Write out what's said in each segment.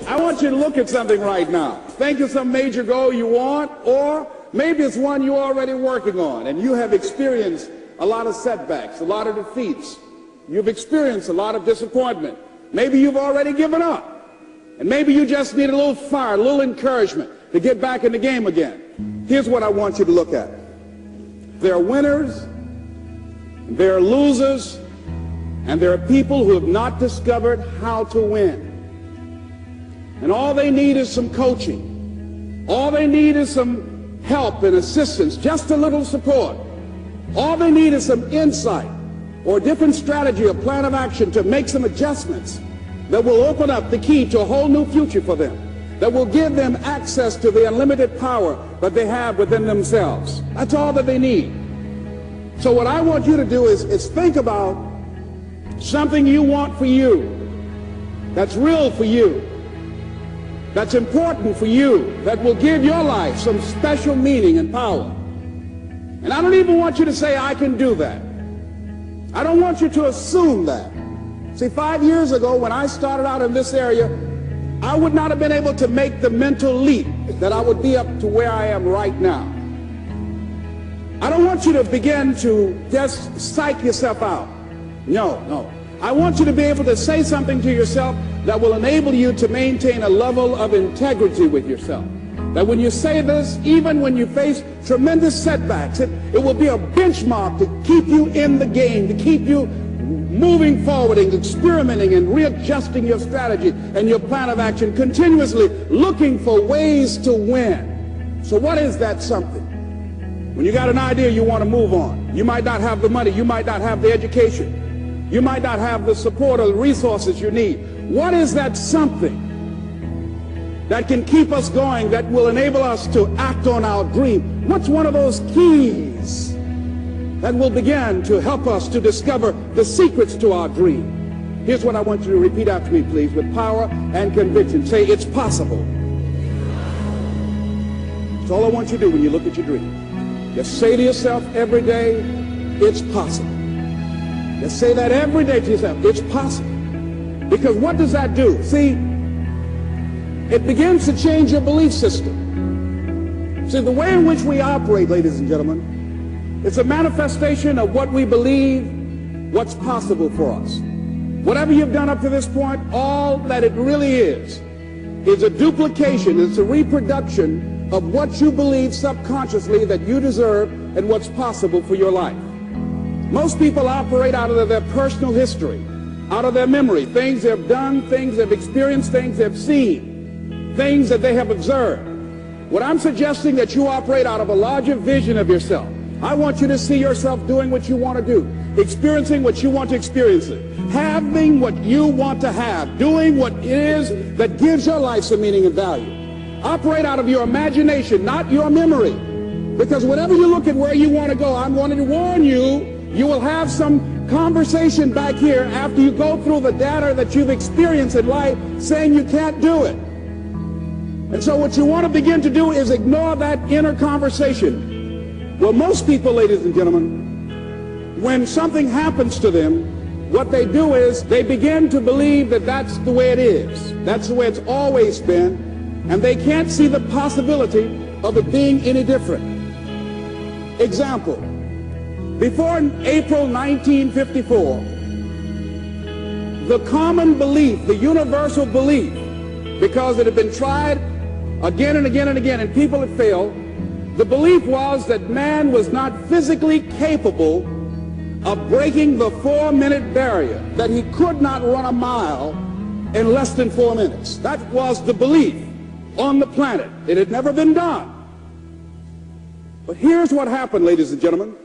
I want you to look at something right now. Think of some major goal you want, or maybe it's one you're already working on, and you have experienced a lot of setbacks, a lot of defeats. You've experienced a lot of disappointment. Maybe you've already given up, and maybe you just need a little fire, a little encouragement to get back in the game again. Here's what I want you to look at. There are winners, there are losers, and there are people who have not discovered how to win. And all they need is some coaching. All they need is some help and assistance, just a little support. All they need is some insight or a different strategy, a plan of action to make some adjustments that will open up the key to a whole new future for them, that will give them access to the unlimited power that they have within themselves. That's all that they need. So what I want you to do is think about something you want for you, that's real for you, that's important for you, that will give your life some special meaning and power. And I don't even want you to say, I can do that. I don't want you to assume that. See, 5 years ago when I started out in this area, I would not have been able to make the mental leap that I would be up to where I am right now. I don't want you to begin to just psych yourself out. No. I want you to be able to say something to yourself that will enable you to maintain a level of integrity with yourself. That when you say this, even when you face tremendous setbacks, it will be a benchmark to keep you in the game, to keep you moving forward and experimenting and readjusting your strategy and your plan of action, continuously looking for ways to win. So what is that something? When you got an idea you want to move on, you might not have the money, you might not have the education, you might not have the support or the resources you need. What is that something that can keep us going, that will enable us to act on our dream? What's one of those keys that will begin to help us to discover the secrets to our dream? Here's what I want you to repeat after me, please, with power and conviction. Say, it's possible. That's all I want you to do when you look at your dream. Just say to yourself every day, it's possible. Just say that every day to yourself, it's possible. Because what does that do? See, it begins to change your belief system. See, the way in which we operate, ladies and gentlemen, it's a manifestation of what we believe, what's possible for us. Whatever you've done up to this point, all that it really is a duplication, it's a reproduction of what you believe subconsciously that you deserve and what's possible for your life. Most people operate out of their personal history, out of their memory, things they've done, things they've experienced, things they've seen, things that they have observed. What I'm suggesting that you operate out of a larger vision of yourself. I want you to see yourself doing what you want to do, experiencing what you want to experience, having what you want to have, doing what it is that gives your life some meaning and value. Operate out of your imagination, not your memory. Because whenever you look at where you want to go, I'm wanting to warn you, you will have some conversation back here after you go through the data that you've experienced in life saying you can't do it. And so what you want to begin to do is ignore that inner conversation. Well, most people, ladies and gentlemen, when something happens to them, what they do is they begin to believe that that's the way it is. That's the way it's always been. And they can't see the possibility of it being any different. Example, before April 1954, the common belief, the universal belief, because it had been tried again and again and again and people had failed, the belief was that man was not physically capable of breaking the 4-minute barrier, that he could not run a mile in less than 4 minutes. That was the belief on the planet. It had never been done. But here's what happened, ladies and gentlemen.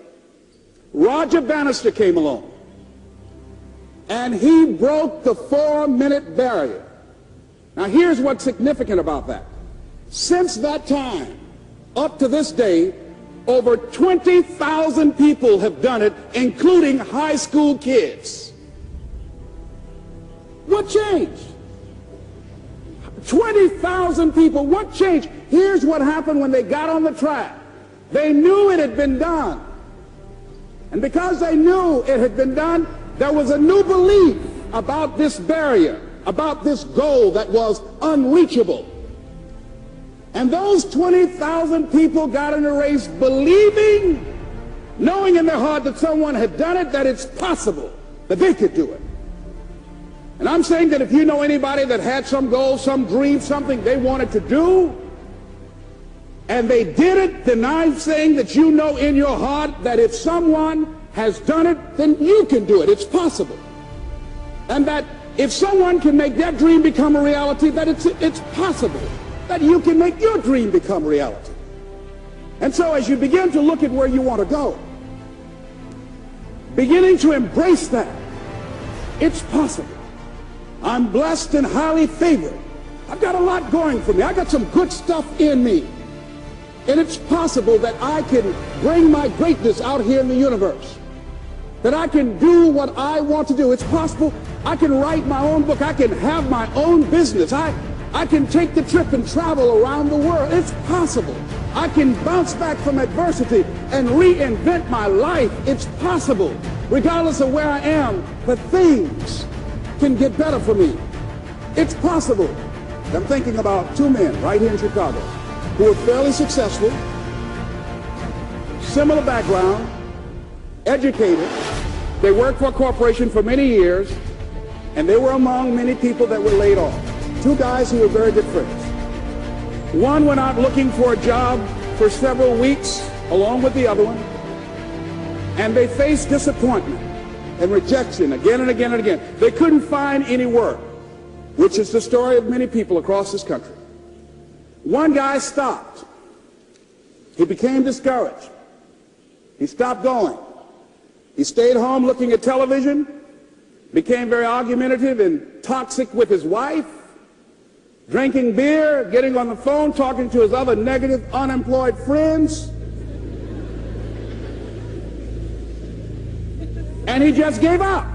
Roger Bannister came along, and he broke the 4-minute barrier. Now here's what's significant about that. Since that time, up to this day, over 20,000 people have done it, including high school kids. What changed? 20,000 people. What changed? Here's what happened when they got on the track. They knew it had been done. And because they knew it had been done, there was a new belief about this barrier. about this goal that was unreachable. And those 20,000 people got in a race believing, knowing in their heart that someone had done it, that it's possible, that they could do it. And I'm saying that if you know anybody that had some goal, some dream, something they wanted to do, and they did it, then I'm saying that you know in your heart that if someone has done it, then you can do it. It's possible. And that if someone can make their dream become a reality, that it's possible that you can make your dream become reality. And so as you begin to look at where you want to go, beginning to embrace that, it's possible. I'm blessed and highly favored. I've got a lot going for me. I got some good stuff in me. And it's possible that I can bring my greatness out here in the universe. That I can do what I want to do. It's possible I can write my own book. I can have my own business. I can take the trip and travel around the world. It's possible. I can bounce back from adversity and reinvent my life. It's possible. Regardless of where I am, the things can get better for me. It's possible. I'm thinking about two men right here in Chicago who were fairly successful, similar background, educated. They worked for a corporation for many years, and they were among many people that were laid off. Two guys who were very good friends. One went out looking for a job for several weeks along with the other one, and they faced disappointment and rejection again and again and again. They couldn't find any work, which is the story of many people across this country. One guy stopped. He became discouraged. He stopped going. He stayed home looking at television, became very argumentative and toxic with his wife, drinking beer, getting on the phone, talking to his other negative, unemployed friends. And he just gave up.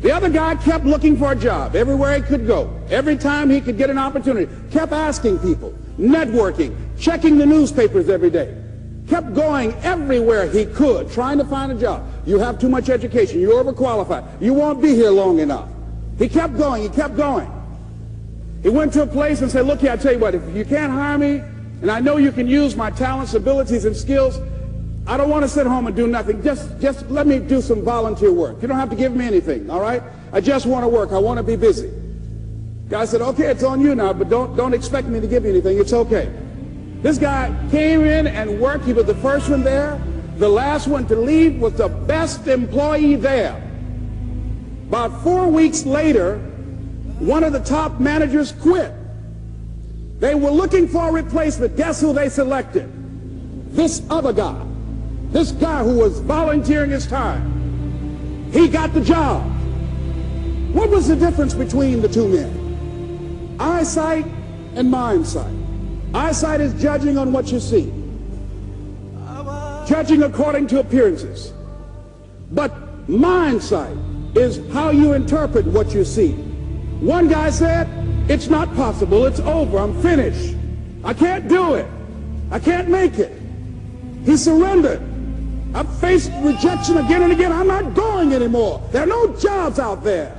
The other guy kept looking for a job everywhere he could go. Every time he could get an opportunity, kept asking people, networking, checking the newspapers every day. Kept going everywhere he could, trying to find a job. You have too much education. You're overqualified. You won't be here long enough. He kept going. He kept going. He went to a place and said, look here, I tell you what, if you can't hire me, and I know you can use my talents, abilities, and skills, I don't want to sit home and do nothing. Just let me do some volunteer work. You don't have to give me anything, all right? I just want to work. I want to be busy. Guy said, okay, it's on you now, but don't expect me to give you anything. It's okay. This guy came in and worked. He was the first one there. The last one to leave was the best employee there. About 4 weeks later, one of the top managers quit. They were looking for a replacement. Guess who they selected? This other guy. This guy who was volunteering his time. He got the job. What was the difference between the two men? Eyesight and mindsight. Eyesight is judging on what you see, judging according to appearances. But mindsight is how you interpret what you see. One guy said, it's not possible, it's over, I'm finished. I can't do it. I can't make it. He surrendered. I've faced rejection again and again. I'm not going anymore. There are no jobs out there.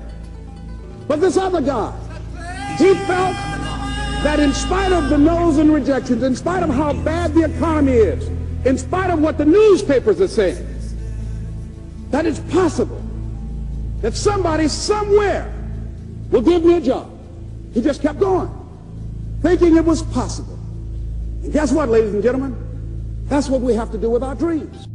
But this other guy, he felt that in spite of the no's and rejections, in spite of how bad the economy is, in spite of what the newspapers are saying, that it's possible that somebody somewhere will give me a job. He just kept going, thinking it was possible. And guess what, ladies and gentlemen? That's what we have to do with our dreams.